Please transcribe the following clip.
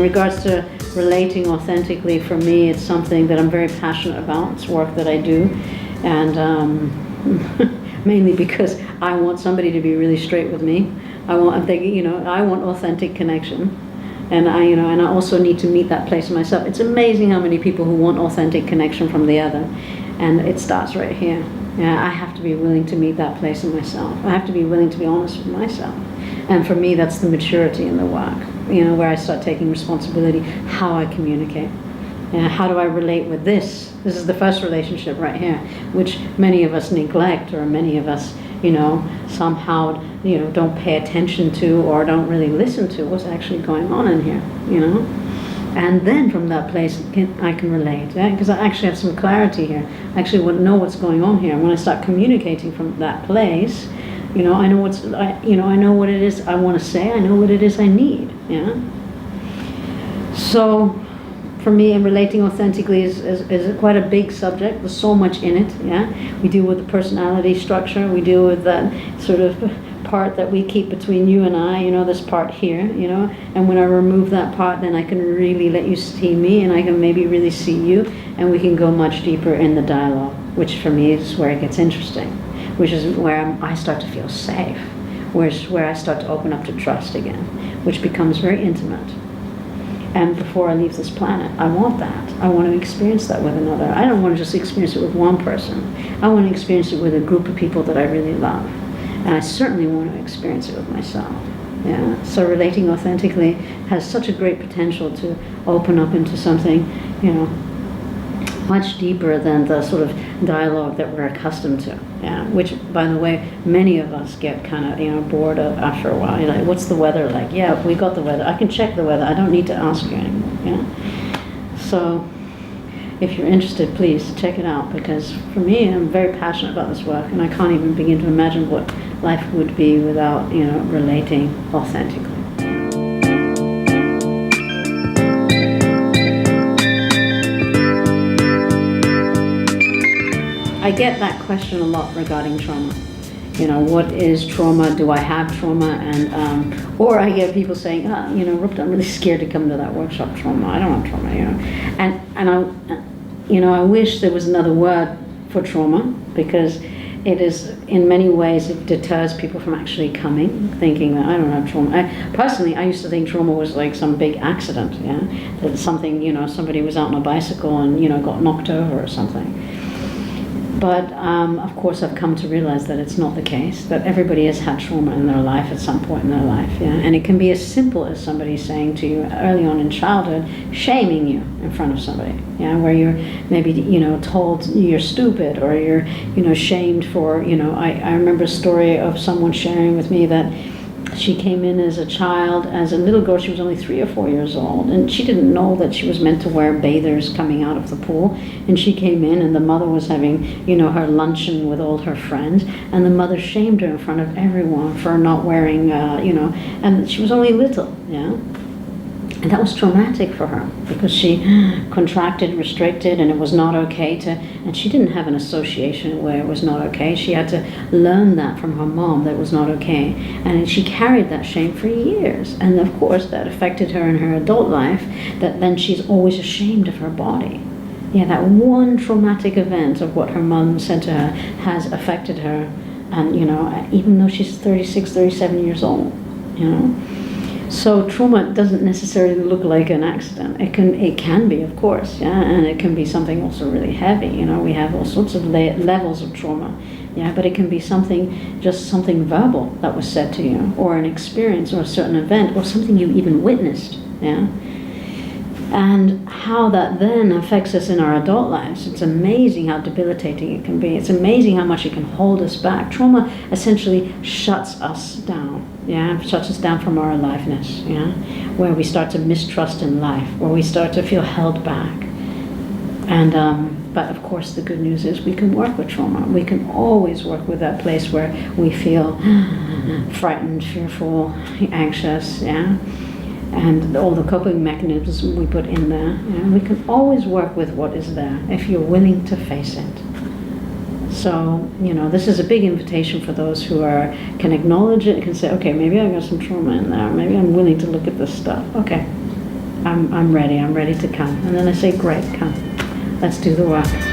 regards to relating authentically, for me, it's something that I'm very passionate about. It's work that I do, and mainly because I want somebody to be really straight with me. I want authentic connection, and I also need to meet that place myself. It's amazing how many people who want authentic connection from the other, and it starts right here. Yeah, I have to be willing to meet that place in myself. I have to be willing to be honest with myself. And for me, that's the maturity in the work, where I start taking responsibility, how I communicate. How do I relate with this? This is the first relationship right here, which many of us neglect, or many of us, somehow, don't pay attention to, or don't really listen to what's actually going on in here, And then from that place, I can relate, because I actually have some clarity here. I actually know what's going on here. And when I start communicating from that place, I know I know what it is I want to say. I know what it is I need. Yeah. So, for me, relating authentically is quite a big subject. There's so much in it. Yeah. We deal with the personality structure. We deal with that sort of part that we keep between you and I, this part here, and when I remove that part, then I can really let you see me, and I can maybe really see you, and we can go much deeper in the dialogue, which for me is where it gets interesting, which is where I start to feel safe, where I start to open up to trust again, which becomes very intimate. And before I leave this planet, I want that. I want to experience that with another. I don't want to just experience it with one person. I want to experience it with a group of people that I really love. And I certainly want to experience it with myself. Yeah. So relating authentically has such a great potential to open up into something, much deeper than the sort of dialogue that we're accustomed to. Yeah. Which, by the way, many of us get kind of, bored of after a while. You're like, what's the weather like? Yeah, we got the weather. I can check the weather. I don't need to ask you anymore. Yeah. So, if you're interested, please check it out, because for me, I'm very passionate about this work, and I can't even begin to imagine what life would be without, relating authentically. I get that question a lot regarding trauma. What is trauma? Do I have trauma? And or I get people saying, Rupda, I'm really scared to come to that workshop. Trauma. I don't have trauma. And I wish there was another word for trauma, because it is, in many ways, it deters people from actually coming, thinking that I don't have trauma. Personally, I used to think trauma was like some big accident. Yeah, that something, somebody was out on a bicycle and got knocked over or something. But of course, I've come to realize that it's not the case, that everybody has had trauma in their life at some point in their life. Yeah? And it can be as simple as somebody saying to you early on in childhood, shaming you in front of somebody, yeah? Where you're maybe, told you're stupid, or you're, shamed for, I remember a story of someone sharing with me that she came in as a child, as a little girl. She was only 3 or 4 years old, and she didn't know that she was meant to wear bathers coming out of the pool. And she came in, and the mother was having, her luncheon with all her friends, and the mother shamed her in front of everyone for not wearing, and she was only little, yeah. And that was traumatic for her, because she contracted, restricted, and it was not okay to, and she didn't have an association where it was not okay. She had to learn that from her mom, that it was not okay. And she carried that shame for years. And of course, that affected her in her adult life, that then she's always ashamed of her body. Yeah, that one traumatic event of what her mom said to her has affected her. And, even though she's 36, 37 years old, So trauma doesn't necessarily look like an accident. It can be, of course, yeah, and it can be something also really heavy. We have all sorts of levels of trauma, yeah. But it can be just something verbal that was said to you, or an experience, or a certain event, or something you even witnessed, yeah. And how that then affects us in our adult lives. It's amazing how debilitating it can be. It's amazing how much it can hold us back. Trauma essentially shuts us down. Yeah, shuts us down from our aliveness. Yeah, where we start to mistrust in life, where we start to feel held back. And but of course, the good news is we can work with trauma. We can always work with that place where we feel frightened, fearful, anxious. Yeah. And all the coping mechanisms we put in there. We can always work with what is there if you're willing to face it. So, this is a big invitation for those who can acknowledge it, can say, okay, maybe I got some trauma in there. Maybe I'm willing to look at this stuff. Okay, I'm ready to come. And then I say, great, come, let's do the work.